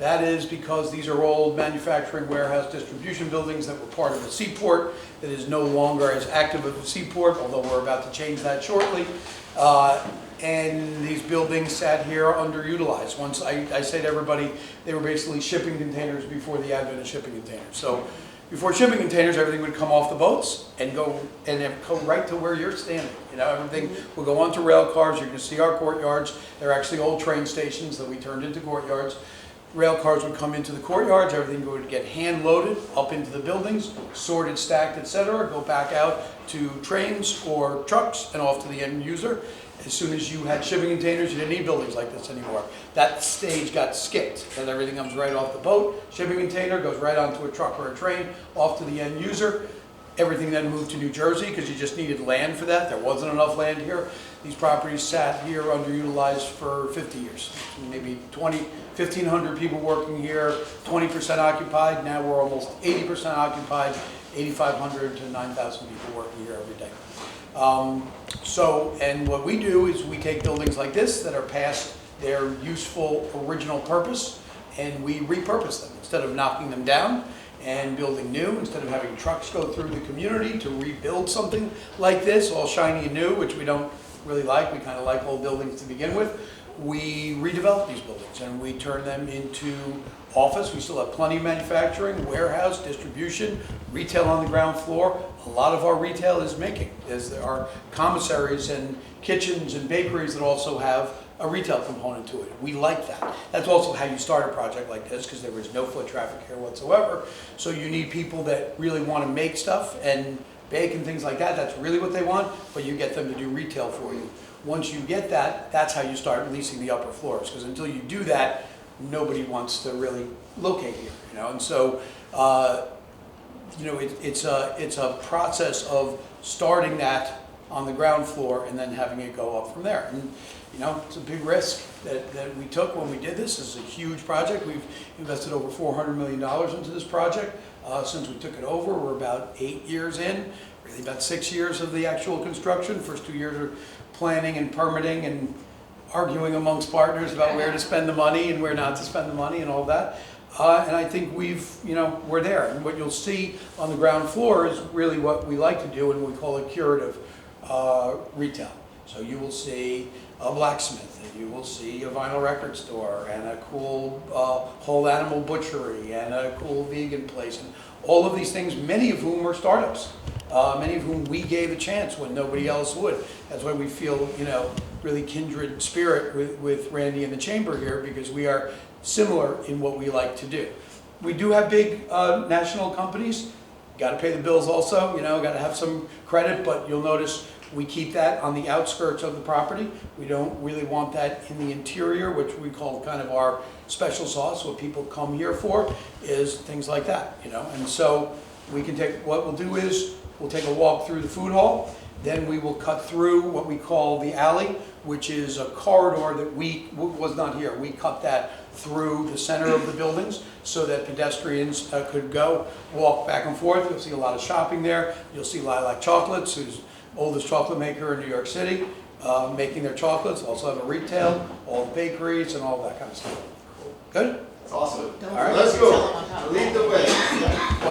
That is because these are old manufacturing warehouse distribution buildings that were part of a seaport that is no longer as active of a seaport, although we're about to change that shortly. And these buildings sat here underutilized. Once I say to everybody, they were basically shipping containers before the advent of shipping containers. So before shipping containers, everything would come off the boats and go right to where you're standing. You know, everything will go onto rail cars. You're going to see our courtyards. They're actually old train stations that we turned into courtyards. Rail cars would come into the courtyards. Everything would get hand loaded up into the buildings, sorted, stacked, etc. Go back out to trains or trucks and off to the end user. As soon as you had shipping containers, you didn't need buildings like this anymore. That stage got skipped, and everything comes right off the boat. Shipping container goes right onto a truck or a train, off to the end user. Everything then moved to New Jersey because you just needed land for that. There wasn't enough land here. These properties sat here underutilized for 50 years. Maybe 1,500 people working here, 20% occupied. Now we're almost 80% occupied, 8,500 to 9,000 people working here every day. And what we do is we take buildings like this that are past their useful original purpose and we repurpose them. Instead of knocking them down and building new, instead of having trucks go through the community to rebuild something like this, all shiny and new, which we don't really like, we kind of like old buildings to begin with, we redevelop these buildings and we turn them into office. We still have plenty of manufacturing, warehouse, distribution, retail on the ground floor. A lot of our retail is making. There are commissaries and kitchens and bakeries that also have a retail component to it. We like that. That's also how you start a project like this because there was no foot traffic here whatsoever. So you need people that really want to make stuff and bake and things like that. That's really what they want, but you get them to do retail for you. Once you get that, that's how you start leasing the upper floors, because until you do that, nobody wants to really locate here, you know. And so, you know, it's a process of starting that on the ground floor and then having it go up from there. And you know, it's a big risk that we took when we did this. This is a huge project. We've invested over $400 million into this project since we took it over. We're about 8 years in, really about 6 years of the actual construction. First 2 years are planning and permitting and arguing amongst partners about where to spend the money and where not to spend the money and all that. And I think we're there. And what you'll see on the ground floor is really what we like to do, and we call it curative retail. So you will see a blacksmith, and you will see a vinyl record store, and a cool whole animal butchery, and a cool vegan place, and all of these things, many of whom are startups, many of whom we gave a chance when nobody else would. That's why we feel, you know, really kindred spirit with Randy and the Chamber here, because we are similar in what we like to do. We do have big national companies. Got to pay the bills also, you know, got to have some credit, but you'll notice we keep that on the outskirts of the property. We don't really want that in the interior, which we call kind of our special sauce. What people come here for is things like that, you know. And so we can take, what we'll do is we'll take a walk through the food hall. Then we will cut through what we call the alley, which is a corridor that was not here. We cut that through the center of the buildings so that pedestrians could go, walk back and forth. You'll see a lot of shopping there. You'll see Lilac Chocolates, who's oldest chocolate maker in New York City, making their chocolates. Also have a retail, all the bakeries and all that kind of stuff. Good? That's awesome. Don't All right, forget let's to go. tell them on top. Lead the way.